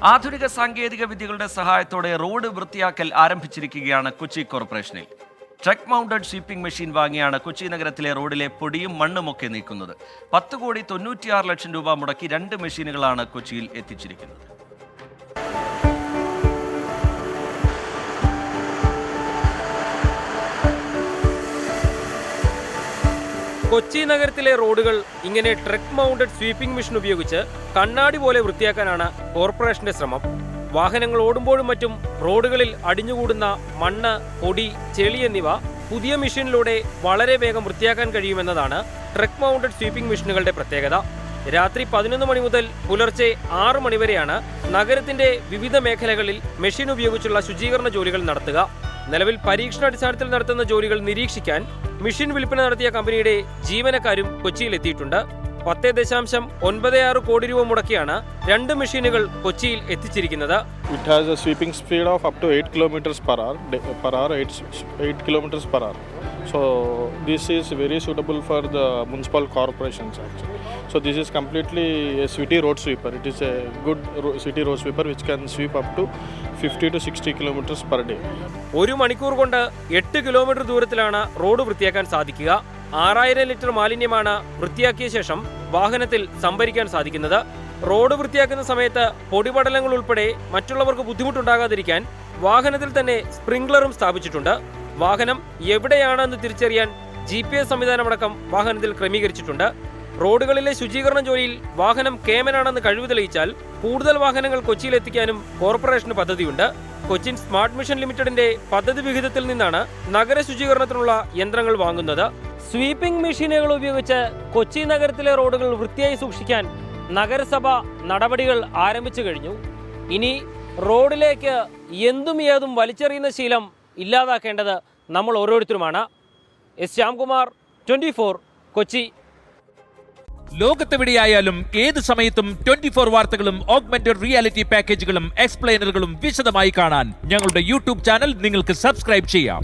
ആധുനിക സാങ്കേതിക വിദ്യകളുടെ സഹായത്തോടെ റോഡ് വൃത്തിയാക്കൽ ആരംഭിച്ചിരിക്കുകയാണ് കൊച്ചി കോർപ്പറേഷനിൽ. ട്രക്ക് മൗണ്ടഡ് സ്വീപ്പിംഗ് മെഷീൻ വാങ്ങിയാണ് കൊച്ചി നഗരത്തിലെ റോഡിലെ പൊടിയും മണ്ണുമൊക്കെ നീക്കുന്നത്. 10,96,00,000 രൂപ മുടക്കി 2 മെഷീനുകളാണ് കൊച്ചിയിൽ എത്തിച്ചിരിക്കുന്നത്. കൊച്ചി നഗരത്തിലെ റോഡുകൾ ഇങ്ങനെ ട്രക്ക് മൗണ്ടഡ് സ്വീപ്പിംഗ് മെഷീൻ ഉപയോഗിച്ച് കണ്ണാടി പോലെ വൃത്തിയാക്കാനാണ് കോർപ്പറേഷന്റെ ശ്രമം. വാഹനങ്ങൾ ഓടുമ്പോഴും മറ്റും റോഡുകളിൽ അടിഞ്ഞുകൂടുന്ന മണ്ണ്, പൊടി, ചെളി എന്നിവ പുതിയ മെഷീനിലൂടെ വളരെ വേഗം വൃത്തിയാക്കാൻ കഴിയുമെന്നതാണ് ട്രക്ക് മൗണ്ടഡ് സ്വീപ്പിംഗ് മെഷീനുകളുടെ പ്രത്യേകത. രാത്രി 11 മണി മുതൽ പുലർച്ചെ 6 മണി വരെയാണ് നഗരത്തിന്റെ വിവിധ മേഖലകളിൽ മെഷീൻ ഉപയോഗിച്ചുള്ള ശുചീകരണ ജോലികൾ നടത്തുക. നിലവിൽ പരീക്ഷണാടിസ്ഥാനത്തിൽ നടത്തുന്ന ജോലികൾ നിരീക്ഷിക്കാൻ മെഷീൻ വിൽപ്പന നടത്തിയ കമ്പനിയുടെ ജീവനക്കാരും കൊച്ചിയിലെത്തിയിട്ടുണ്ട്. 10.96 കോടി രൂപ മുടക്കിയാണ് 2 മെഷീനുകൾ കൊച്ചിയിൽ എത്തിച്ചിരിക്കുന്നത്. It has a sweeping speed of up to 8 kilometers per hour, 8 kilometers per hour. So this is very suitable for the municipal corporations actually. So this is completely a city road sweeper. It is a good city road sweeper which can sweep up to 50 to 60 kilometers per day. 1 മണിക്കൂർ കൊണ്ട് 8 kilometre ദൂരത്തിലാണ് road വൃത്തിയാക്കാൻ സാധിക്കുക. 6000 litre മാലിന്യമാണ് വൃത്തിയാക്കിയ ശേഷം വാഹനത്തിൽ സംഭരിക്കാൻ സാധിക്കുന്നത്. Road വൃത്തിയാക്കുന്ന സമയത്ത് പൊടിപടലങ്ങൾ ഉൾപ്പെടെ മറ്റുള്ളവർക്ക് ബുദ്ധിമുട്ടുണ്ടാകാതിരിക്കാൻ വാഹനത്തിൽ തന്നെ സ്പ്രിംഗ്ലറും സ്ഥാപിച്ചിട്ടുണ്ട്. വാഹനം എവിടെയാണെന്ന് തിരിച്ചറിയാൻ GPS സംവിധാനമടക്കം വാഹനത്തിൽ ക്രമീകരിച്ചിട്ടുണ്ട്. റോഡുകളിലെ ശുചീകരണ ജോലിയിൽ വാഹനം കേമനാണെന്ന് കഴിവ് തെളിയിച്ചാൽ കൂടുതൽ വാഹനങ്ങൾ കൊച്ചിയിലെത്തിക്കാനും കോർപ്പറേഷന് പദ്ധതിയുണ്ട്. കൊച്ചിൻ സ്മാർട്ട് മിഷൻ ലിമിറ്റഡിന്റെ പദ്ധതി വിഹിതത്തിൽ നിന്നാണ് നഗര ശുചീകരണത്തിനുള്ള യന്ത്രങ്ങൾ വാങ്ങുന്നത്. സ്വീപ്പിംഗ് മെഷീനുകൾ ഉപയോഗിച്ച് കൊച്ചി നഗരത്തിലെ റോഡുകൾ വൃത്തിയായി സൂക്ഷിക്കാൻ നഗരസഭ നടപടികൾ ആരംഭിച്ചു കഴിഞ്ഞു. ഇനി റോഡിലേക്ക് എന്തും ഏതും വലിച്ചെറിയുന്ന ശീലം ഇല്ലാതാക്കേണ്ടത് നമ്മൾ ഓരോരുത്തരുമാണ്. എസ് ശ്യാംകുമാർ, 24 കൊച്ചി. ലോകത്തെവിടെയായാലും ഏത് സമയത്തും 24 വാർത്തകളും ഓഗ്മെന്റഡ് റിയാലിറ്റി പാക്കേജുകളും എക്സ്പ്ലെയിനറുകളും വിശദമായി കാണാൻ ഞങ്ങളുടെ യൂട്യൂബ് ചാനൽ നിങ്ങൾക്ക് സബ്സ്ക്രൈബ് ചെയ്യാം.